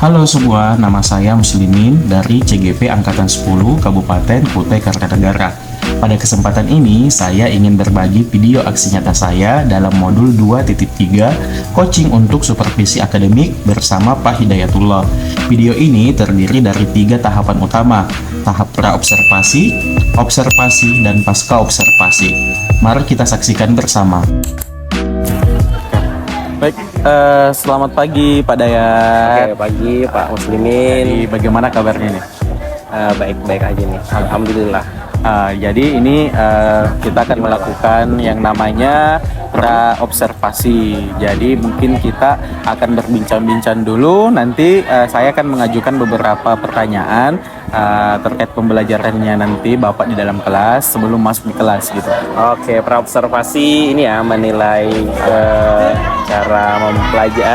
Halo semua, nama saya Muslimin dari CGP Angkatan 10 Kabupaten Kutai Kartanegara. Pada kesempatan ini, saya ingin berbagi video aksi nyata saya dalam modul 2.3 Coaching untuk Supervisi Akademik bersama Pak Hidayatullah. Video ini terdiri dari 3 tahapan utama, tahap pra-observasi, observasi, dan pasca observasi. Mari kita saksikan bersama. Baik, selamat pagi Pak Dayat. Oke, pagi Pak Muslimin. Jadi bagaimana kabarnya nih? Baik-baik aja nih, alhamdulillah. Jadi ini kita akan melakukan yang namanya pra-observasi. Jadi mungkin kita akan berbincang-bincang dulu. Nanti saya akan mengajukan beberapa pertanyaan terkait pembelajarannya nanti Bapak di dalam kelas sebelum masuk di kelas gitu. Oke, pra-observasi ini ya menilai cara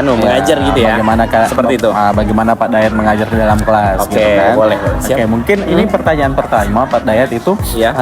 mengajar gitu ya. Bagaimana seperti itu. Bagaimana Pak Dayat mengajar di dalam kelas? Oke, gitu kan? boleh. Siap. Oke, mungkin ini pertanyaan pertama Pak Dayat itu Ya.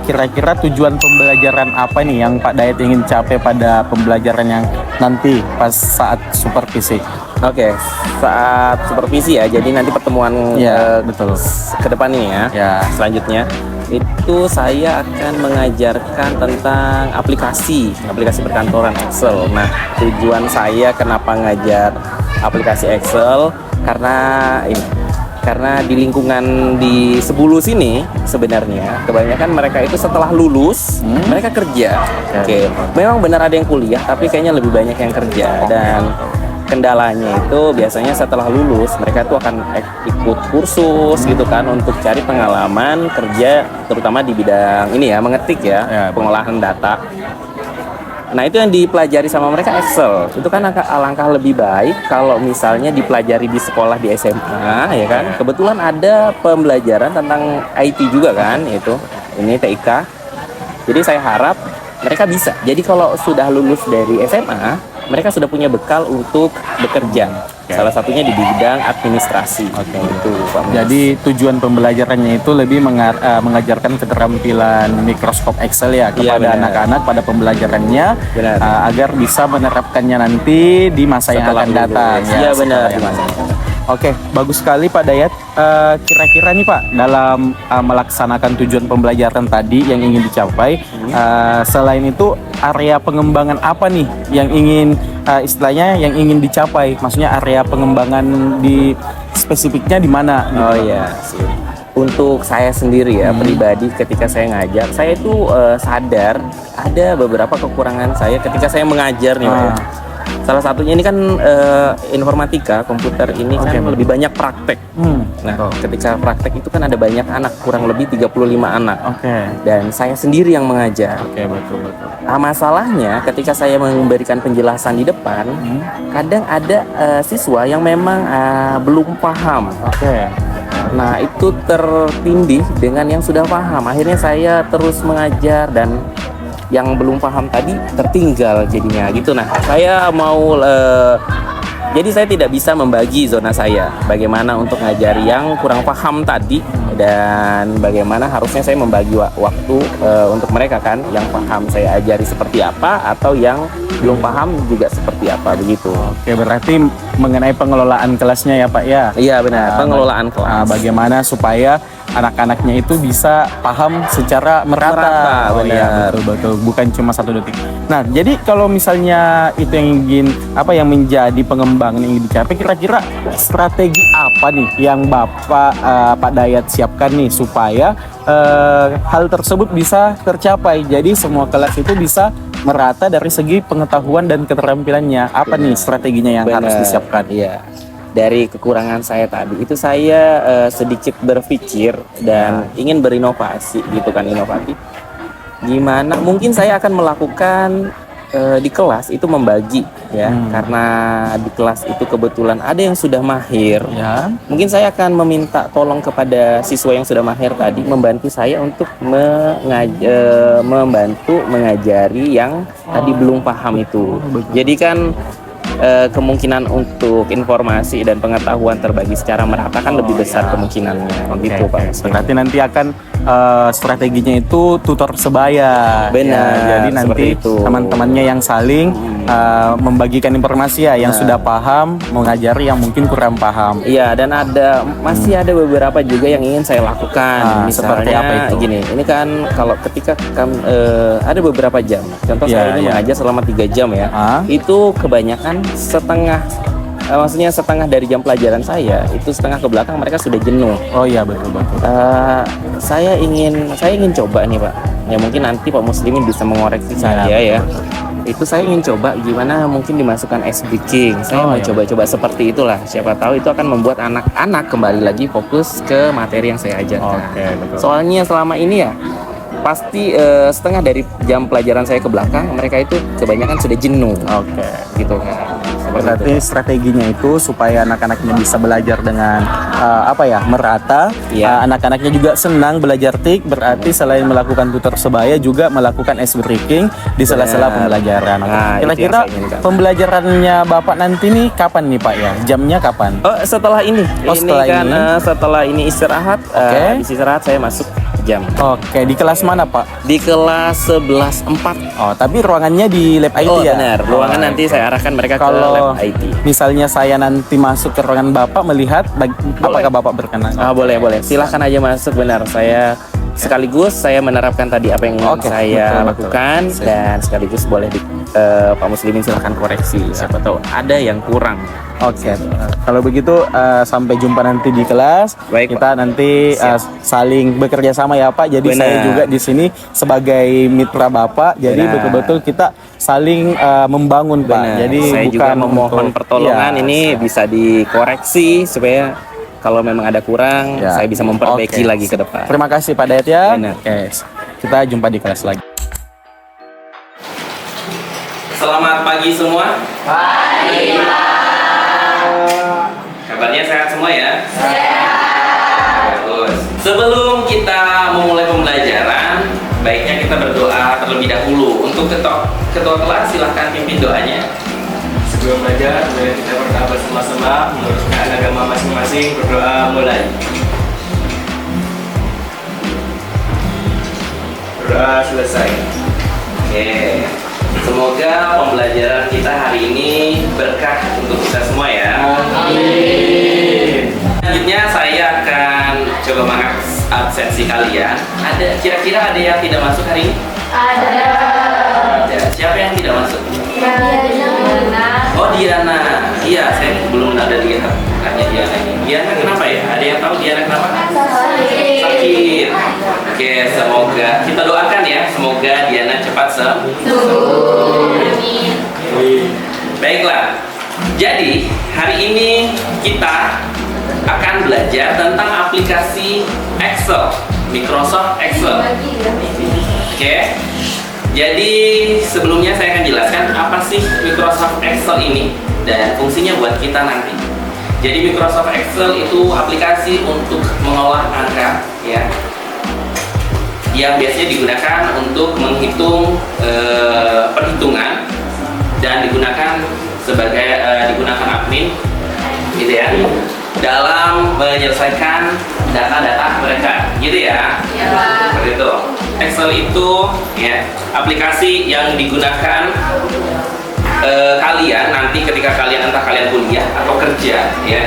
kira-kira tujuan pembelajaran apa nih yang Pak Dayat ingin capai pada pembelajaran yang nanti pas saat supervisi? Oke, saat supervisi ya. Jadi nanti pertemuan Ya, betul. ke depan ini ya. Ya. Selanjutnya itu saya akan mengajarkan tentang aplikasi perkantoran Excel. Nah, tujuan saya kenapa ngajar aplikasi Excel karena di lingkungan di Sebulu sini sebenarnya kebanyakan mereka itu setelah lulus mereka kerja. Oke, memang benar ada yang kuliah tapi kayaknya lebih banyak yang kerja, dan kendalanya itu biasanya setelah lulus mereka tuh akan ikut kursus gitu kan untuk cari pengalaman kerja, terutama di bidang ini ya, mengetik ya, pengolahan data. Nah, itu yang dipelajari sama mereka Excel. Itu kan alangkah lebih baik kalau misalnya dipelajari di sekolah di SMA ya kan. Kebetulan ada pembelajaran tentang IT juga kan, itu ini TIK. Jadi saya harap mereka bisa. Jadi kalau sudah lulus dari SMA, mereka sudah punya bekal untuk bekerja. Salah satunya di bidang administrasi. Itu, Pak. Jadi tujuan pembelajarannya itu lebih mengajarkan keterampilan Microsoft Excel ya kepada anak-anak pada pembelajarannya agar bisa menerapkannya nanti di masa yang akan datang. Iya, benar. Oke, bagus sekali Pak Dayat. Kira-kira nih Pak, dalam melaksanakan tujuan pembelajaran tadi yang ingin dicapai, selain itu area pengembangan apa nih yang ingin istilahnya yang ingin dicapai? Maksudnya area pengembangan di spesifiknya di mana? Gitu. Oh iya, untuk saya sendiri ya pribadi, ketika saya ngajar, saya itu sadar ada beberapa kekurangan saya ketika saya mengajar nih Pak ya. Salah satunya ini kan informatika, komputer ini kan lebih banyak praktek. Nah, ketika praktek itu kan ada banyak anak, kurang lebih 35 anak. Dan saya sendiri yang mengajar. Betul. Nah, masalahnya ketika saya memberikan penjelasan di depan, kadang ada siswa yang memang belum paham. Nah, itu tertindih dengan yang sudah paham. Akhirnya saya terus mengajar dan yang belum paham tadi tertinggal jadinya gitu. Nah, saya mau jadi saya tidak bisa membagi zona saya bagaimana untuk ngajari yang kurang paham tadi, dan bagaimana harusnya saya membagi waktu untuk mereka kan, yang paham saya ajari seperti apa, atau yang belum paham juga seperti apa, begitu. Oke, berarti mengenai pengelolaan kelasnya ya Pak ya? Iya benar, pengelolaan kelas. Bagaimana supaya anak-anaknya itu bisa paham secara merata. Benar. Betul. Bukan cuma 1 detik. Nah, jadi kalau misalnya itu yang menjadi pengembangan yang ingin dicapai, kira-kira strategi apa nih yang Bapak Pak Dayat siapkan nih supaya hal tersebut bisa tercapai? Jadi semua kelas itu bisa merata dari segi pengetahuan dan keterampilannya. Apa nih strateginya yang harus disiapkan? Iya. Dari kekurangan saya tadi itu saya sedikit berpikir dan ingin berinovasi gitu kan, inovatif. Gimana mungkin saya akan melakukan di kelas itu membagi ya, karena di kelas itu kebetulan ada yang sudah mahir. Mungkin saya akan meminta tolong kepada siswa yang sudah mahir tadi membantu saya untuk membantu mengajari yang tadi belum paham itu. Jadi kan kemungkinan untuk informasi dan pengetahuan terbagi secara merata kan lebih besar kemungkinannya. Gitu Pak. Berarti nanti akan strateginya itu tutor sebaya. Benar, Ya, jadi nanti seperti itu. teman-temannya yang saling membagikan informasi ya, yang sudah paham mengajari yang mungkin kurang paham. Iya, dan masih ada beberapa juga yang ingin saya lakukan. Seperti apa itu? Gini, ini kan kalau ketika ada beberapa jam. Contoh saya ini mengajar selama 3 jam ya. Itu kebanyakan maksudnya setengah dari jam pelajaran saya, itu setengah ke belakang mereka sudah jenuh. Oh iya, betul. Saya ingin coba nih Pak. Ya mungkin nanti Pak Muslimin bisa mengoreksi saya ya. Itu saya ingin coba gimana mungkin dimasukkan ice breaking. Saya mau coba-coba seperti itulah. Siapa tahu itu akan membuat anak-anak kembali lagi fokus ke materi yang saya ajarkan. Betul. Soalnya selama ini ya pasti setengah dari jam pelajaran saya ke belakang mereka itu kebanyakan sudah jenuh. Gitu kan. Berarti strateginya itu supaya anak-anaknya bisa belajar dengan merata. Anak-anaknya juga senang belajar TIK. Berarti selain melakukan tutor sebaya juga melakukan ice breaking di sela-sela pembelajaran. Kira-kira pembelajarannya Bapak nanti nih kapan nih Pak ya? Jamnya kapan? Setelah ini. Setelah ini istirahat. Habis istirahat saya masuk jam. Di kelas mana Pak? Di kelas 11.4. Tapi ruangannya di lab IT ya? Benar. Ruangan nanti saya arahkan mereka ke lab IT. Misalnya saya nanti masuk ke ruangan Bapak melihat, apakah Bapak berkenan? Boleh. Silahkan aja masuk, benar. Saya sekaligus saya menerapkan tadi apa yang saya lakukan. Dan sekaligus boleh Pak Muslimin silahkan koreksi. Siapa tahu ada yang kurang. Kalau begitu sampai jumpa nanti di kelas. Baik, kita Pak. nanti saling bekerja sama ya Pak. Jadi saya juga di sini sebagai mitra Bapak. Jadi betul-betul kita saling membangun Pak. Jadi saya juga memohon pertolongan ini bisa dikoreksi supaya kalau memang ada kurang saya bisa memperbaiki lagi ke depan. Terima kasih Pak Dayat ya. Kita jumpa di kelas lagi. Selamat pagi semua. Pagi. Kabarnya sehat semua ya? Sehat. Bagus. Sebelum kita memulai pembelajaran, baiknya kita berdoa terlebih dahulu. Untuk ketua kelas silahkan pimpin doanya. Sebelum belajar, mari kita berdoa bersama-sama menurutkan agama masing-masing. Berdoa mulai. Berdoa selesai. Oke. Semoga pembelajaran kita hari ini berkah untuk kita semua ya. Amin. Selanjutnya saya akan coba mengakses absensi kalian. Kira-kira ada yang tidak masuk hari ini? Ada. Siapa yang tidak masuk? Diana. Oh, Diana. Iya, saya belum ada lihat tanya Diana ini. Diana kenapa ya? Ada yang tahu Diana kenapa? Sakit. Oke, semoga kita doakan ya, semoga Diana cepat sembuh. Baiklah. Jadi, hari ini kita akan belajar tentang aplikasi Excel, Microsoft Excel. Oke. Jadi sebelumnya saya akan jelaskan apa sih Microsoft Excel ini dan fungsinya buat kita nanti. Jadi Microsoft Excel itu aplikasi untuk mengolah angka ya, yang biasanya digunakan untuk menghitung perhitungan dan digunakan sebagai digunakan admin gitu ya, dalam menyelesaikan data-data mereka gitu ya. Seperti itu. Excel itu ya aplikasi yang digunakan kalian nanti ketika kalian entah kalian kuliah atau kerja ya,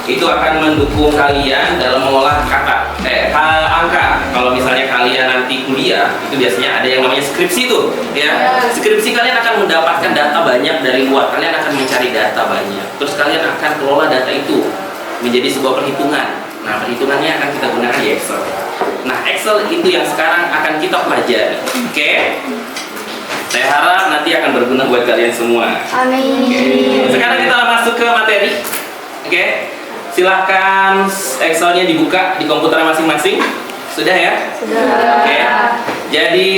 itu akan mendukung kalian dalam mengolah angka. Kalau misalnya kalian nanti kuliah, itu biasanya ada yang namanya skripsi tuh ya. Skripsi kalian akan mendapatkan data banyak dari luar, kalian akan mencari data banyak, terus kalian akan kelola data itu menjadi sebuah perhitungan. Nah, perhitungannya akan kita gunakan di Excel. Nah, Excel itu yang sekarang akan kita pelajari. Oke? Saya harap nanti akan berguna buat kalian semua. Amin. Sekarang kita masuk ke materi. Oke? Silahkan Excelnya dibuka di komputer masing-masing. Sudah ya? Sudah. Oke. Jadi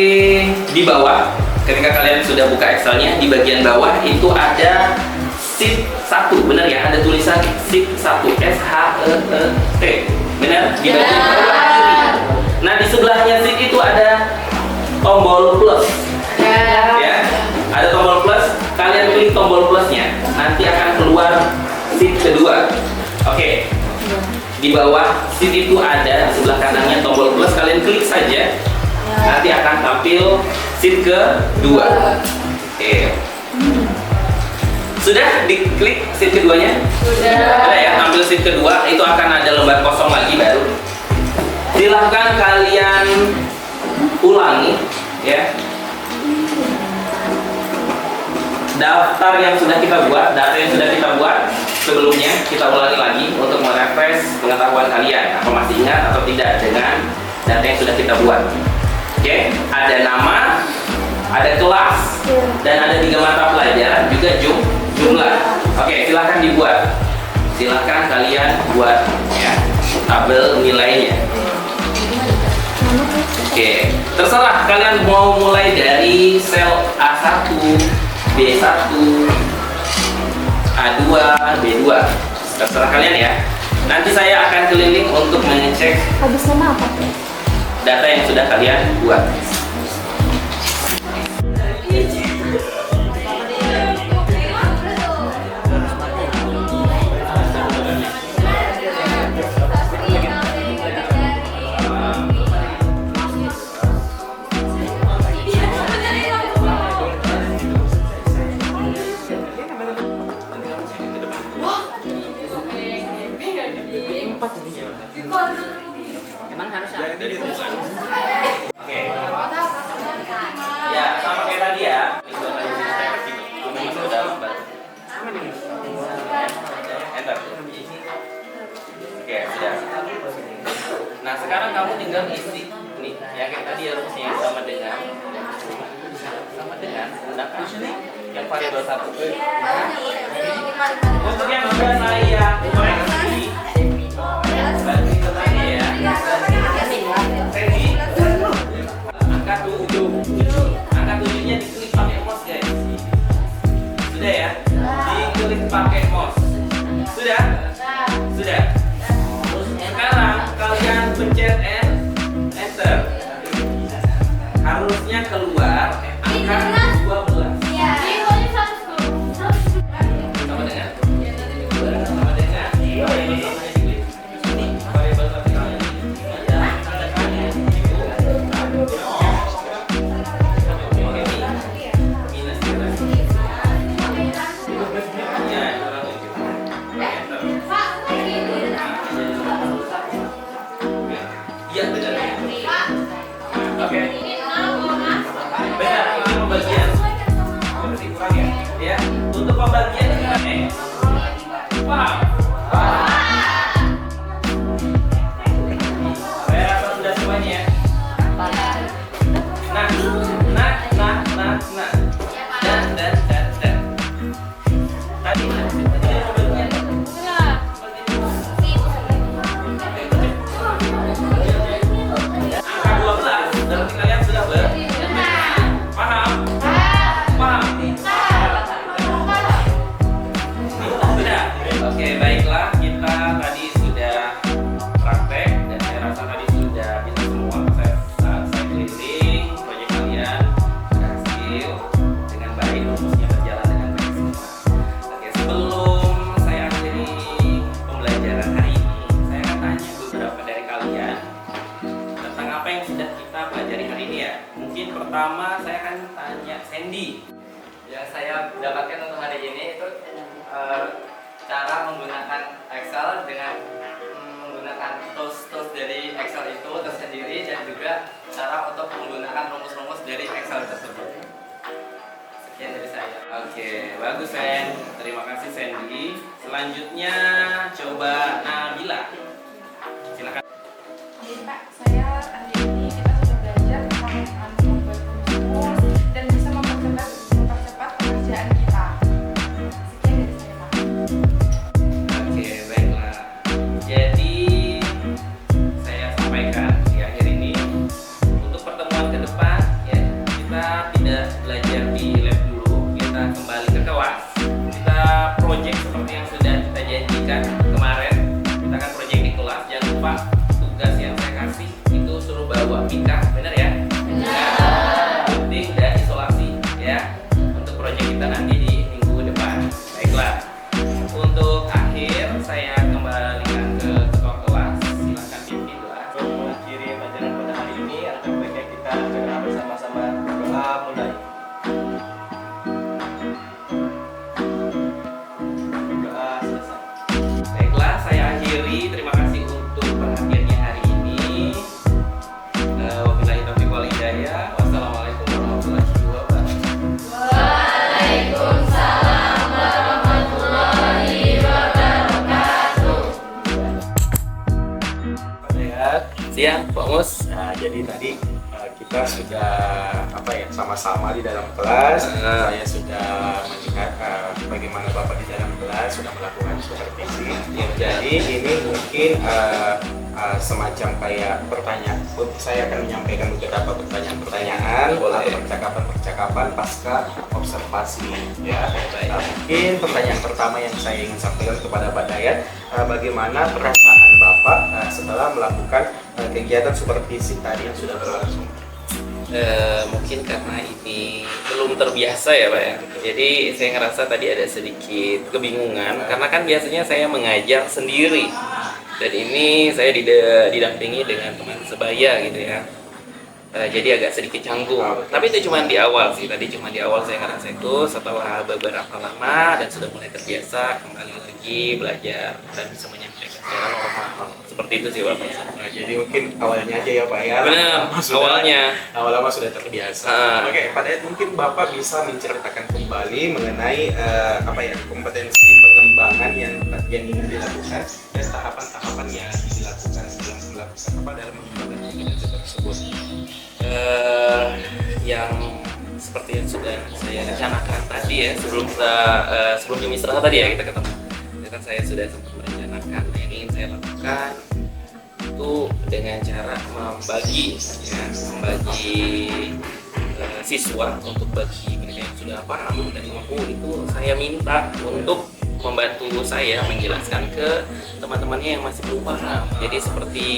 di bawah, ketika kalian sudah buka Excelnya, di bagian bawah itu ada sheet 1, benar ya? Ada tulisan sheet 1, SHEET. Benar? Di bagian bawah kiri. Nah, di sebelahnya sheet itu ada tombol plus. Ya. Ada tombol plus, kalian klik tombol plusnya, nanti akan keluar sheet kedua. Oke. Di bawah sheet itu ada sebelah kanannya tombol plus, kalian klik saja. Nanti akan tampil sheet kedua. Oke. Sudah diklik sheet keduanya? Sudah ya, tampil sheet kedua, itu akan ada lembar kosong lagi baru. Silahkan kalian ulangi ya. Daftar yang sudah kita buat, data yang sudah kita buat sebelumnya, kita ulangi lagi untuk merefresh pengetahuan kalian. Apa masih ingat atau tidak dengan data yang sudah kita buat? Oke, ada nama, ada kelas, dan ada 3 mata pelajaran, juga jumlah. Oke, silahkan dibuat. Silahkan kalian buat ya tabel nilainya. Oke, terserah kalian mau mulai dari sel A1, B1, A2, B2. Terserah kalian ya. Nanti saya akan keliling untuk mengecek Habis nama apa? data yang sudah kalian buat. Oke. Ya, sama kayak tadi ya. Ini masuk ke dalam, Mbak. Enter. Oke, sudah. Nah, sekarang kamu tinggal isi nih, ya kayak tadi ya rumusnya sama dengan gunakan yang variabel 1. Untuk yang sudah saya koreksi, bagi temannya ya. Angka 7. Angka 7-nya diklik pakai mouse, guys. Sudah ya? Diklik pakai mouse. Sudah? Sudah. Sekarang kalian pencet enter. Harusnya keluar angka 12. Sama dengan? Sama dengan? Ini variabel vertikal ini ada tanda tanya. Minus kita. Ya, kurang 7. Enter. Iya, benar. Oke. Benar, ini pembagian. Berarti kurang ya? Ya, untuk pembagian gimana? Paham? Saya rasa sudah semuanya ya. Nah. Dan. Tadi pembagian. Angka 12 berarti kalian sudah paham? Sudah? Oke, baiklah. Kita tadi sudah praktek dan saya rasa tadi sudah bisa semua. Saya keliling proyek kalian berhasil dengan baik, rumusnya berjalan dengan baik semua. Oke, sebelum saya akhiri pembelajaran hari ini, saya akan tanya beberapa dari kalian tentang apa yang sudah kita pelajari hari ini ya. Mungkin pertama saya akan tanya Sandy. Yang saya dapatkan untuk hari ini itu cara menggunakan Excel dengan menggunakan tools dari Excel itu tersendiri dan juga cara untuk menggunakan rumus-rumus dari Excel tersebut. Sekian dari saya. Oke, bagus Sen. Terima kasih Sandy. Selanjutnya coba Nabila. Silakan. Jadi Pak, saya hari ini kita sudah belajar tentang membuat rumus dan bisa mempercepat pekerjaan kita. Sekian dari saya Pak. Oke, baiklah. Jadi saya sampaikan di akhir ini untuk pertemuan ke depan ya, kita tidak belajar di lab dulu, kita kembali ke kelas. Kita project seperti yang sudah kita janjikan kemarin. Kita akan project Iya, Pak Mus. Nah, jadi tadi kita sudah sama-sama di dalam kelas. Saya sudah melihat bagaimana Bapak di dalam kelas sudah melakukan supervisi. Jadi ini mungkin semacam kayak pertanyaan. Saya akan menyampaikan beberapa pertanyaan atau percakapan pasca observasi. Ya. Nah, mungkin pertanyaan pertama yang saya ingin sampaikan kepada Pak Dayat, bagaimana perasaan Bapak setelah melakukan kegiatan supervisi tadi yang sudah berlangsung? Mungkin karena ini belum terbiasa ya Pak ya. Jadi saya ngerasa tadi ada sedikit kebingungan karena kan biasanya saya mengajar sendiri dan ini saya didampingi dengan teman sebaya gitu ya. Jadi agak sedikit canggung. Tapi itu cuma di awal sih. Tadi cuma di awal saya ngerasa itu. Setelah beberapa lama dan sudah mulai terbiasa, kembali lagi belajar dan bisa menyampaikan secara normal. Seperti itu sih Pak. Nah, jadi mungkin awalnya aja ya Pak ya. Benar, Awalnya sudah terbiasa. Oke, Pak Dayat, mungkin Bapak bisa menceritakan kembali mengenai kompetensi pengembangan yang ingin dilakukan dan tahapan-tahapan yang dilakukan dalam mengembangkan kompetensi tersebut. Yang seperti yang sudah saya rencanakan tadi ya sebelum jam istirahat tadi ya kita ketemu. Kan saya sudah sempat merencanakan yang ingin saya lakukan itu dengan cara membagi siswa untuk bagi mereka yang sudah paham dan mampu itu saya minta untuk membantu saya menjelaskan ke teman-temannya yang masih belum paham. Jadi seperti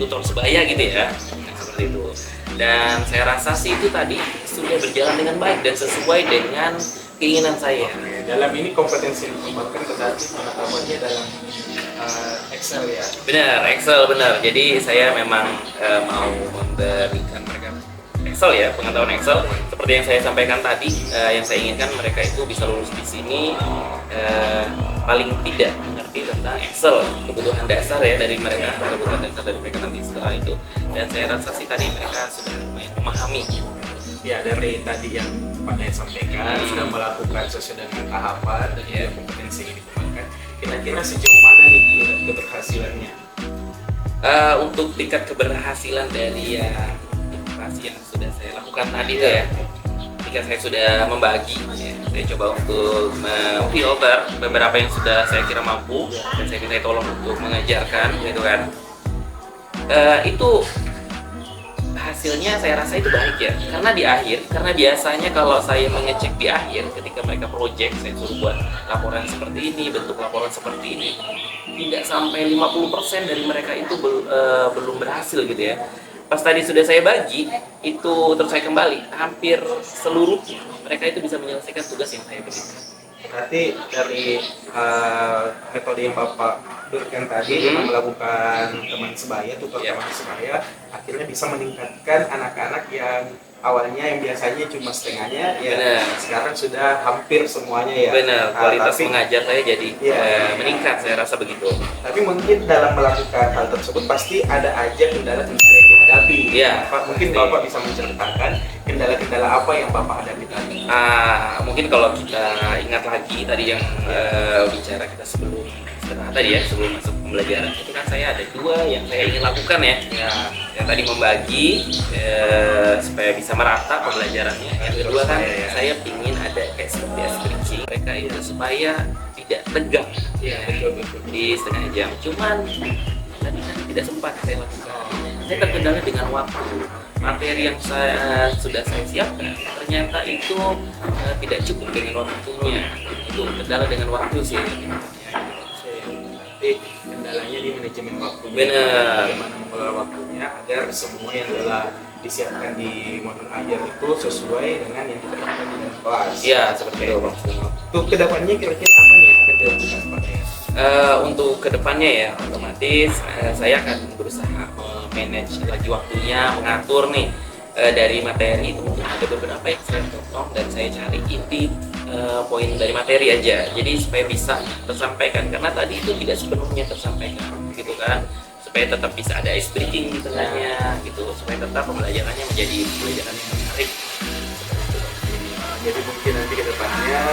tutor sebaya gitu ya, seperti itu. Dan saya rasa sih itu tadi sudah berjalan dengan baik dan sesuai dengan keinginan saya. Dalam ini kompetensi yang dikembangkan berarti pengetahuannya dalam Excel ya. Benar, Excel benar. Jadi saya memang mau memberikan mereka Excel ya, pengetahuan Excel seperti yang saya sampaikan tadi. Yang saya inginkan mereka itu bisa lulus di sini paling tidak mengerti tentang Excel, kebutuhan dasar ya dari mereka, nanti setelah itu. Dan saya rasa sih tadi mereka sudah lumayan memahami. Ya, dari tadi yang Pak Dayat sampaikan sudah melakukan sesuai dengan tahapan dan juga kompetensi yang dikembangkan. Kira-kira sejauh mana nih tingkat keberhasilannya? Untuk tingkat keberhasilan dari inovasi yang sudah saya lakukan tadi itu ya, ketika saya sudah membagi, saya coba untuk memfilter beberapa yang sudah saya kira mampu dan saya minta tolong untuk mengajarkan gitu kan. Itu hasilnya saya rasa itu baik ya, karena di akhir, karena biasanya kalau saya mengecek di akhir ketika mereka project, saya suruh buat laporan seperti ini, bentuk laporan seperti ini, tidak sampai 50% dari mereka itu belum berhasil gitu ya. Pas tadi sudah saya bagi, itu terus saya kembali, hampir seluruhnya mereka itu bisa menyelesaikan tugas yang saya berikan. Berarti dari metode yang Bapak berikan tadi dengan melakukan teman sebaya, tutor teman sebaya, akhirnya bisa meningkatkan anak-anak yang awalnya yang biasanya cuma setengahnya ya sekarang sudah hampir semuanya ya. Benar, kualitas mengajar saya jadi meningkat, saya rasa begitu. Tapi mungkin dalam melakukan hal tersebut pasti ada aja kendala-kendala yang dihadapi. Iya, Mungkin Bapak bisa menceritakan kendala-kendala apa yang Bapak hadapi tadi. Mungkin kalau kita ingat lagi tadi yang bicara kita sebelum istirahat tadi ya, sebelum masuk pembelajaran itu kan saya ada dua yang saya ingin lakukan ya. Yang tadi membagi supaya bisa merata pembelajarannya. Yang kedua kan saya ingin ada kayak seperti stretching mereka itu supaya tidak tegang di setengah jam. Cuman tadi kan tidak sempat saya lakukan. Saya terkendala dengan waktu. Materi yang sudah saya siapkan ternyata itu tidak cukup dengan waktunya. Itu kendala dengan waktu sih. Jadi kendalanya di manajemen waktunya. Benar. Bagaimana mengelola waktunya agar semua yang telah disiapkan di modul ajar itu sesuai dengan yang diterapkan di dalam kelas. Iya, seperti itu. Untuk kedepannya kira-kira apa nih yang akan dilakukan Pak Dayat? Untuk kedepannya ya otomatis saya akan berusaha manage lagi waktunya, mengatur nih dari materi itu mungkin ada beberapa yang saya potong dan saya cari inti poin dari materi aja, jadi supaya bisa tersampaikan karena tadi itu tidak sepenuhnya tersampaikan gitu kan, supaya tetap bisa ada ice breaking di tengahnya gitu, supaya tetap pembelajarannya menjadi pembelajaran yang menarik. Jadi mungkin nanti kedepannya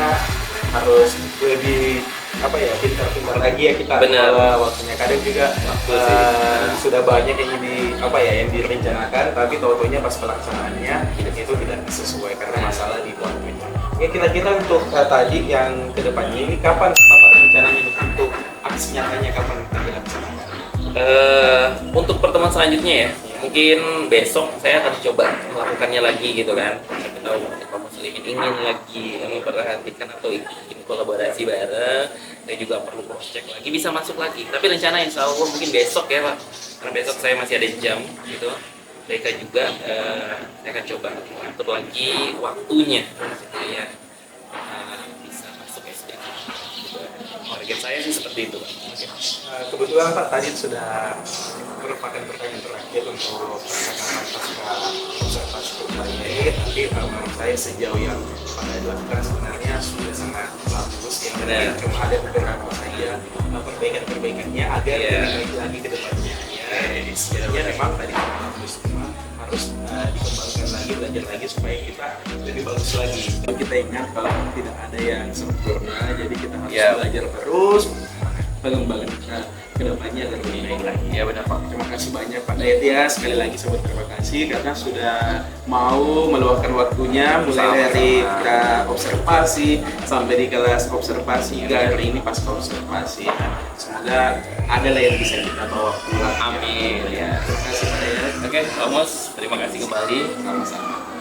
harus lebih pintar-pintar lagi ya kita Benar. mengelola waktunya. Kadang juga sudah banyak yang direncanakan, tapi tahu-taunya pas pelaksanaannya itu tidak sesuai karena masalah di waktunya. Ya kira-kira untuk tadi yang kedepannya ini kapan Bapak rencananya untuk aksi nyatanya kapan kita dilaksanakan? Untuk pertemuan selanjutnya ya, mungkin besok saya akan coba melakukannya lagi gitu kan. Siapa tahu kaum muslimin ingin lagi memperhatikan atau ingin kolaborasi bareng, saya juga perlu cross check lagi, bisa masuk lagi. Tapi rencana insya Allah mungkin besok ya Pak, karena besok saya masih ada jam gitu. Mereka juga saya akan coba atur lagi waktunya supaya bisa masuk SD. Target saya sih seperti itu Pak. Kebetulan Pak tadi sudah merupakan pertanyaan terakhir untuk percakapan pasca observasi perubahannya ini, tapi menurut saya sejauh yang pada dilakukan sebenarnya sudah sangat bagus ya. Benar. Cuma ada beberapa saja perbaikan-perbaikannya agar lebih baik lagi ke depannya. Ya memang tadi bagus, cuma harus dikembangkan lagi, belajar lagi supaya kita lebih bagus lagi. Kita ingat kalau tidak ada yang sempurna, jadi kita harus belajar terus pengembangan kita ke depannya agar lebih baik lagi. Ya benar Pak. Terima kasih banyak Pak Dayat ya, sekali lagi sobat terima kasih karena sudah mau meluangkan waktunya mulai dari kita observasi sampai di kelas observasi hingga hari ini pasca observasi. Semoga ada lah yang bisa kita bawa pulang. Amin ya. Terima kasih Pak Dayat. Oke, Pak Amos, terima kasih kembali. Sama-sama.